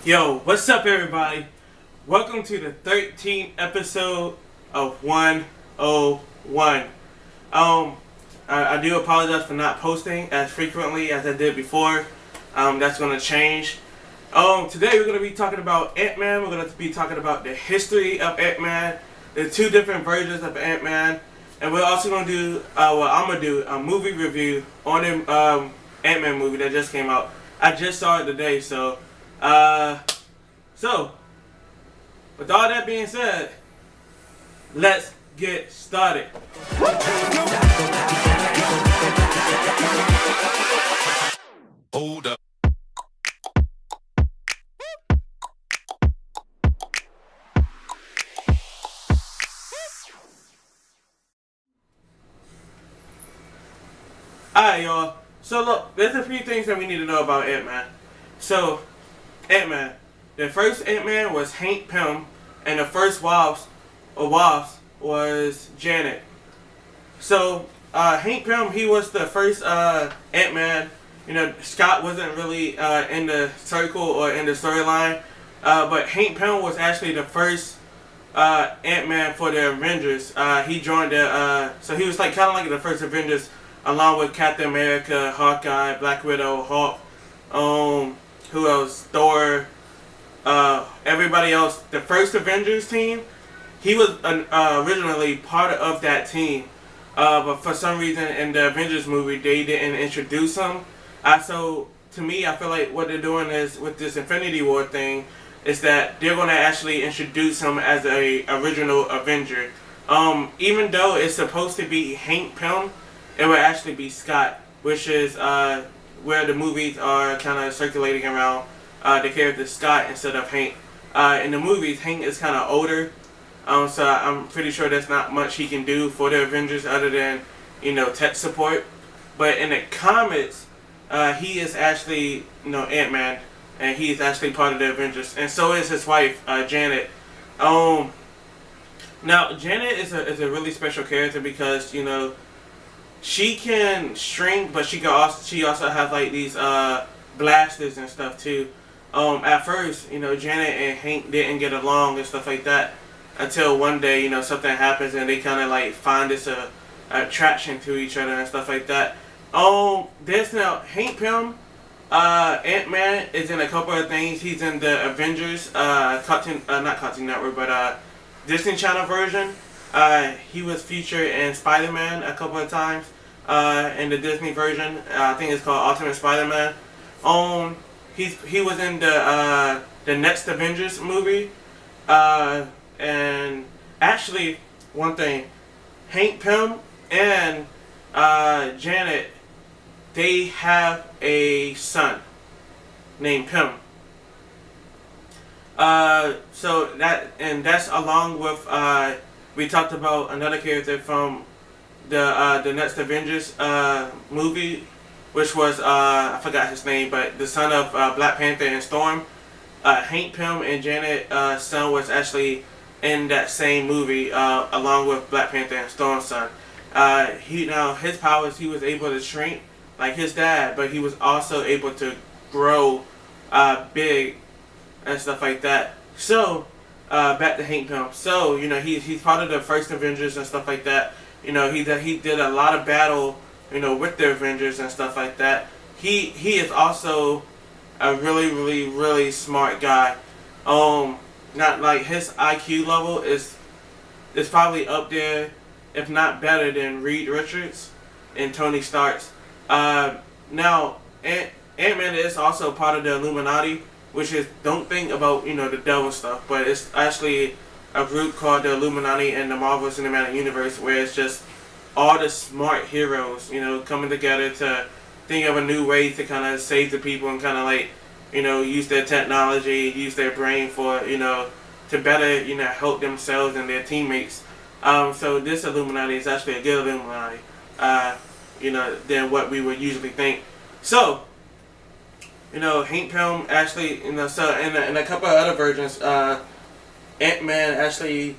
Yo, what's up everybody? Welcome to the 13th episode of 101. I do apologize for not posting as frequently as I did before. That's going to change. Today we're going to be talking about Ant-Man. We're going to be talking about the history of Ant-Man, the two different versions of Ant-Man, and we're also going to do, I'm going to do a movie review on the Ant-Man movie that just came out. I just saw it today, so with all that being said, let's get started. Hold up. Alright, y'all. So look, there's a few things that we need to know about Ant-Man. So, Ant-Man. The first Ant-Man was Hank Pym, and the first Wasp was Janet. So, Hank Pym, he was the first Ant-Man. You know, Scott wasn't really in the circle or in the storyline, but Hank Pym was actually the first Ant-Man for the Avengers. He joined so he was like kind of like the first Avengers, along with Captain America, Hawkeye, Black Widow, Hulk, who else? Thor, everybody else. The first Avengers team, he was originally part of that team, but for some reason in the Avengers movie they didn't introduce him. So to me, I feel like what they're doing is with this Infinity War thing is that they're going to actually introduce him as a original Avenger. Even though it's supposed to be Hank Pym, it would actually be Scott, which is where the movies are kind of circulating around the character Scott instead of Hank. In the movies, Hank is kind of older, so I'm pretty sure there's not much he can do for the Avengers other than, you know, tech support. But in the comics, he is actually, you know, Ant-Man, and he is actually part of the Avengers, and so is his wife, Janet. Now, Janet is a really special character because, you know, she can shrink, but she also has like these blasters and stuff too. At first, you know, Janet and Hank didn't get along and stuff like that until one day, you know, something happens and they kind of like find this attraction to each other and stuff like that. There's now Hank Pym, Ant-Man is in a couple of things. He's in the Avengers not Cartoon Network, but Disney Channel version. He was featured in Spider-Man a couple of times in the Disney version. I think it's called Ultimate Spider-Man. He was in the next Avengers movie. And actually, one thing, Hank Pym and Janet, they have a son named Pym. So that's along with we talked about another character from the next Avengers movie, which was I forgot his name, but the son of Black Panther and Storm. Hank Pym and Janet's son was actually in that same movie along with Black Panther and Storm's son. His powers, he was able to shrink like his dad, but he was also able to grow big and stuff like that. So back to Hank Pym. So, you know, he's part of the first Avengers and stuff like that. You know, he did a lot of battle, you know, with the Avengers and stuff like that. He is also a really smart guy. Not like his IQ level is probably up there, if not better than Reed Richards and Tony Stark's. Now Ant-Man is also part of the Illuminati, which is, don't think about, you know, the devil stuff, but it's actually a group called the Illuminati in the Marvel Cinematic Universe, where it's just all the smart heroes, you know, coming together to think of a new way to kind of save the people and kind of like, you know, use their technology, use their brain for, you know, to better, you know, help themselves and their teammates. So this Illuminati is actually a good Illuminati, you know, than what we would usually think. So, you know, Hank Pym actually, you know, so in a couple of other versions, Ant-Man actually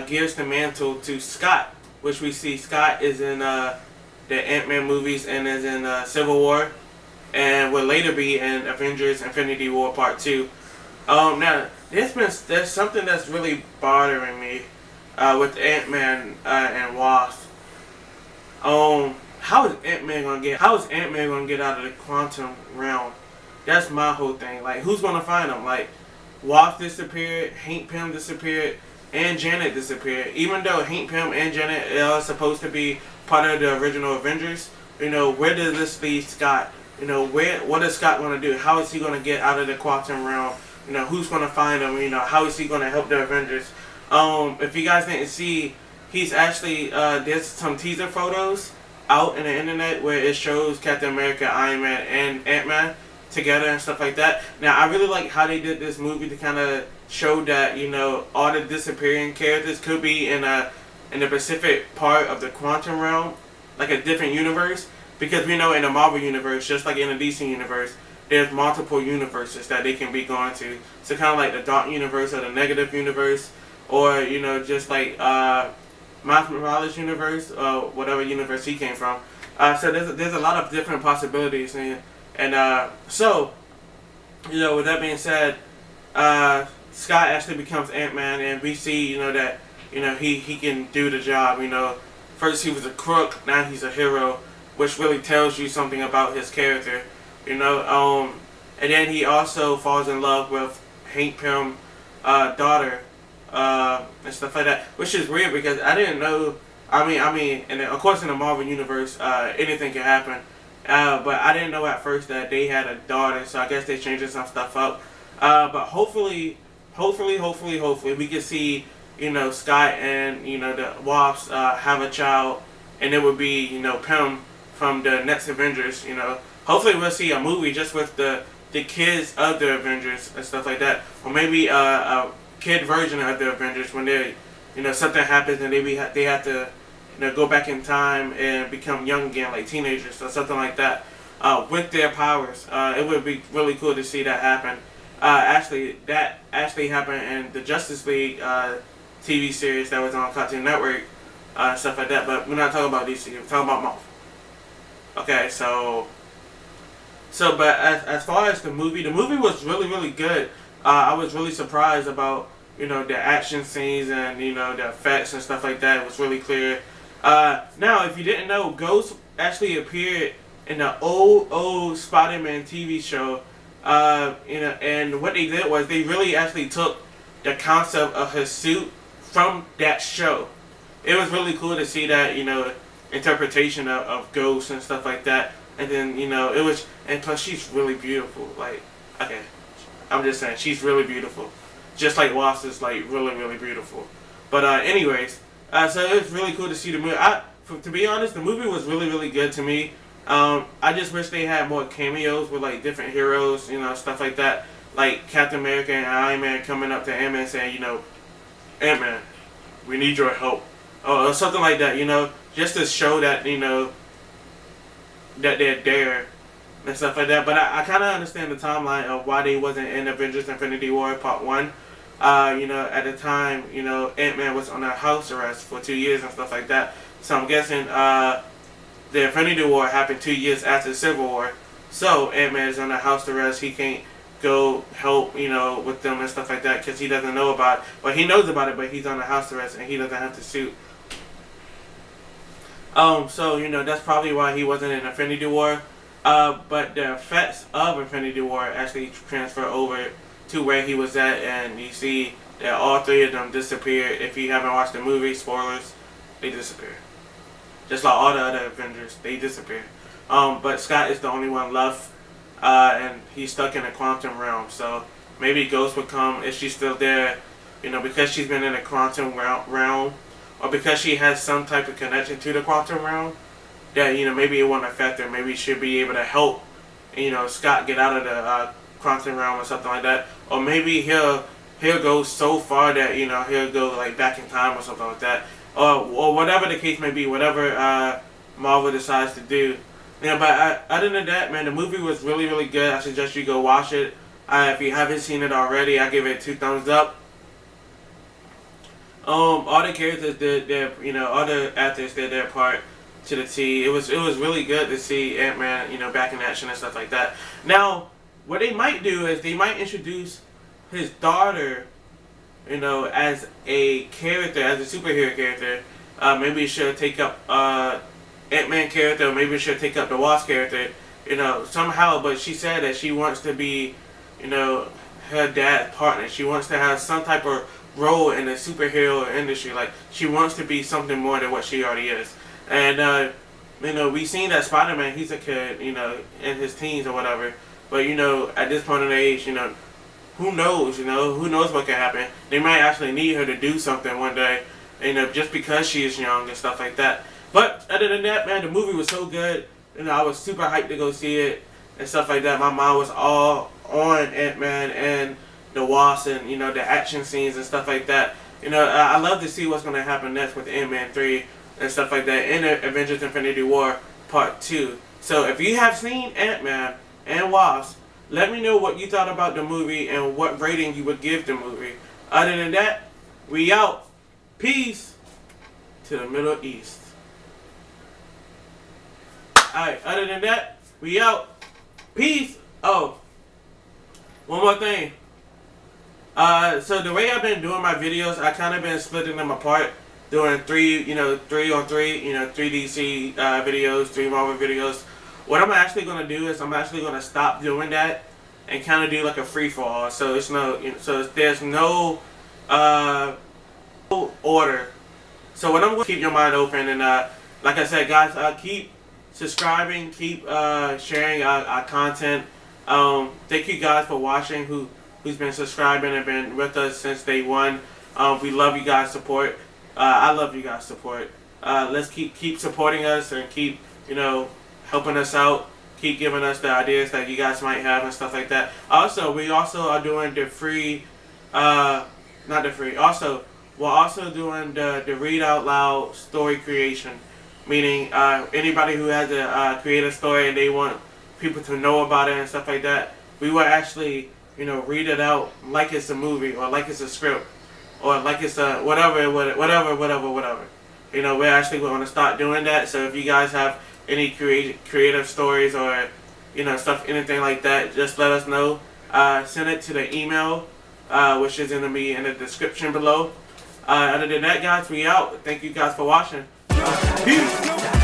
gives the mantle to Scott, which we see Scott is in the Ant-Man movies and is in Civil War, and will later be in Avengers Infinity War Part 2. Now there's something that's really bothering me, with Ant-Man and Wasp. How is Ant-Man gonna get out of the quantum realm? That's my whole thing. Like, who's gonna find him? Like, Wasp disappeared, Hank Pym disappeared, and Janet disappeared. Even though Hank Pym and Janet are supposed to be part of the original Avengers, where does this leave Scott? What is Scott gonna do? How is he gonna get out of the quantum realm? Who's gonna find him? How is he gonna help the Avengers? If you guys didn't see, he's actually there's some teaser photos out in the internet where it shows Captain America, Iron Man, and Ant-Man together and stuff like that. Now, I really like how they did this movie to kind of show that all the disappearing characters could be in the Pacific part of the quantum realm, like a different universe. Because we know in the Marvel universe, just like in the DC universe, there's multiple universes that they can be going to. So kind of like the dark universe or the negative universe, or just like Miles Morales universe, or whatever universe he came from. So there's a lot of different possibilities, and so with that being said, Scott actually becomes Ant-Man, and we see that he can do the job. First he was a crook, now he's a hero, which really tells you something about his character. And then he also falls in love with Hank Pym's daughter, and stuff like that, which is weird because I didn't know. I mean, and of course in the Marvel universe, anything can happen. But I didn't know at first that they had a daughter, so I guess they're changing some stuff up. But hopefully, we can see, Scott and, the Wasps have a child, and it would be, Pym from the next Avengers, Hopefully we'll see a movie just with the kids of the Avengers and stuff like that. Or maybe a kid version of the Avengers when they, something happens and they have to, go back in time and become young again, like teenagers or something like that, with their powers. It would be really cool to see that happen. That actually happened in the Justice League TV series that was on Cartoon Network, stuff like that. But we're not talking about DC. We're talking about Marvel. Okay, but as far as the movie was really, really good. I was really surprised about the action scenes and the effects and stuff like that. It was really clear. Now, if you didn't know, Ghost actually appeared in the old Spider-Man TV show. And what they did was they really actually took the concept of his suit from that show. It was really cool to see that, interpretation of Ghost and stuff like that. And then, it was, and plus she's really beautiful. Like, okay, I'm just saying, she's really beautiful. Just like Wasp is, like, really, really beautiful. But, anyways, so it was really cool to see the movie. To be honest, the movie was really, really good to me. I just wish they had more cameos with, like, different heroes, stuff like that. Like Captain America and Iron Man coming up to Ant-Man saying, Ant-Man, we need your help. Or something like that, just to show that, that they're there and stuff like that. But I kind of understand the timeline of why they wasn't in Avengers Infinity War Part 1. At the time, Ant-Man was on a house arrest for 2 years and stuff like that. So I'm guessing the Infinity War happened 2 years after Civil War. So Ant-Man is on a house arrest. He can't go help, with them and stuff like that because he doesn't know about it. Well, he knows about it, but he's on a house arrest and he doesn't have the suit. So, that's probably why he wasn't in Infinity War. But the effects of Infinity War actually transfer over to where he was at, and you see that all three of them disappeared. If you haven't watched the movie, spoilers, they disappear. Just like all the other Avengers, they disappear. But Scott is the only one left, and he's stuck in a quantum realm. So maybe Ghost would come if she's still there, because she's been in a quantum realm. Or because she has some type of connection to the quantum realm, that maybe it won't affect her. Maybe she'll be able to help, Scott get out of the quantum realm or something like that. Or maybe he'll go so far that he'll go like back in time or something like that. Or whatever the case may be, whatever Marvel decides to do. But other than that, man, the movie was really, really good. I suggest you go watch it. If you haven't seen it already, I give it 2 thumbs up. All the characters did their, all the actors did their part to the T. It was really good to see Ant-Man, back in action and stuff like that. Now, what they might do is they might introduce his daughter, you know, as a character, as a superhero character, maybe she'll take up Ant-Man character, or maybe she'll take up the Wasp character, you know, somehow. But she said that she wants to be, you know, her dad's partner. She wants to have some type of role in the superhero industry. Like, she wants to be something more than what she already is. And you know, we seen that Spider-Man, he's a kid, you know, in his teens or whatever. But, you know, at this point in the age, you know, who knows, you know, who knows what can happen. They might actually need her to do something one day, you know, just because she is young and stuff like that. But other than that, man, the movie was so good. You know, I was super hyped to go see it and stuff like that. My mind was all on Ant-Man and the Wasp and, you know, the action scenes and stuff like that. You know, I love to see what's going to happen next with Ant-Man 3 and stuff like that in Avengers Infinity War Part 2. So if you have seen Ant-Man and Wasp, let me know what you thought about the movie and what rating you would give the movie. Other than that, we out. Peace to the Middle East. Alright, other than that, we out. Peace. Oh, one more thing. So the way I've been doing my videos, I kind of been splitting them apart. Doing 3 on 3, you know, 3 DC videos, 3 Marvel videos. What I'm actually going to do is I'm actually going to stop doing that and kind of do like a free-for-all. So it's no, you know, so there's no order. So what I'm going to keep your mind open and like I said, guys, keep subscribing, keep sharing our content. Thank you guys for watching. Who's been subscribing and been with us since day one. We love you guys' support. I love you guys' support. Let's keep supporting us and keep, you know, helping us out. Keep giving us the ideas that you guys might have and stuff like that. Also, we also are doing the free, not the free. Also, we're also doing the read out loud story creation, meaning anybody who has a create a story and they want people to know about it and stuff like that. We will actually, you know, read it out like it's a movie or like it's a script. Or like it's a whatever. You know, we're actually going to start doing that. So if you guys have any creative stories or, you know, stuff, anything like that, just let us know. Send it to the email, which is going to be in the description below. Other than that, guys, we out. Thank you guys for watching. Peace.